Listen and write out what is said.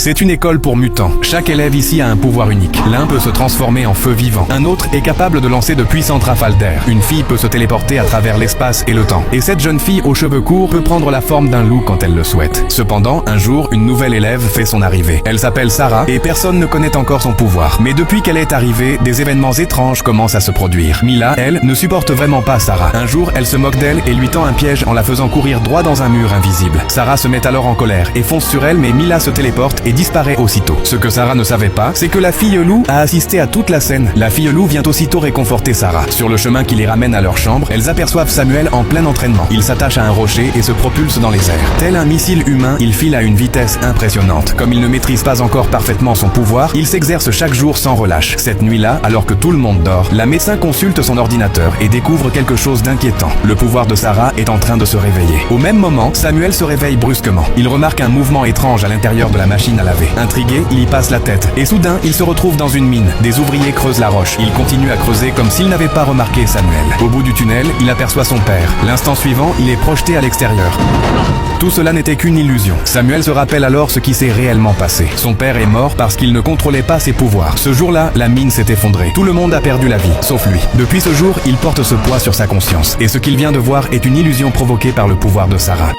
C'est une école pour mutants. Chaque élève ici a un pouvoir unique. L'un peut se transformer en feu vivant. Un autre est capable de lancer de puissantes rafales d'air. Une fille peut se téléporter à travers l'espace et le temps. Et cette jeune fille aux cheveux courts peut prendre la forme d'un loup quand elle le souhaite. Cependant, un jour, une nouvelle élève fait son arrivée. Elle s'appelle Sarah et personne ne connaît encore son pouvoir. Mais depuis qu'elle est arrivée, des événements étranges commencent à se produire. Mila, elle, ne supporte vraiment pas Sarah. Un jour, elle se moque d'elle et lui tend un piège en la faisant courir droit dans un mur invisible. Sarah se met alors en colère et fonce sur elle, mais Mila se téléporte et disparaît aussitôt. Ce que Sarah ne savait pas, c'est que la fille loup a assisté à toute la scène. La fille loup vient aussitôt réconforter Sarah. Sur le chemin qui les ramène à leur chambre, elles aperçoivent Samuel en plein entraînement. Il s'attache à un rocher et se propulse dans les airs. Tel un missile humain, il file à une vitesse impressionnante. Comme il ne maîtrise pas encore parfaitement son pouvoir, il s'exerce chaque jour sans relâche. Cette nuit-là, alors que tout le monde dort, la médecin consulte son ordinateur et découvre quelque chose d'inquiétant. Le pouvoir de Sarah est en train de se réveiller. Au même moment, Samuel se réveille brusquement. Il remarque un mouvement étrange à l'intérieur de la machine à laver. Intrigué, il y passe la tête. Et soudain, il se retrouve dans une mine. Des ouvriers creusent la roche. Il continue à creuser comme s'il n'avait pas remarqué Samuel. Au bout du tunnel, il aperçoit son père. L'instant suivant, il est projeté à l'extérieur. Tout cela n'était qu'une illusion. Samuel se rappelle alors ce qui s'est réellement passé. Son père est mort parce qu'il ne contrôlait pas ses pouvoirs. Ce jour-là, la mine s'est effondrée. Tout le monde a perdu la vie, sauf lui. Depuis ce jour, il porte ce poids sur sa conscience. Et ce qu'il vient de voir est une illusion provoquée par le pouvoir de Sarah.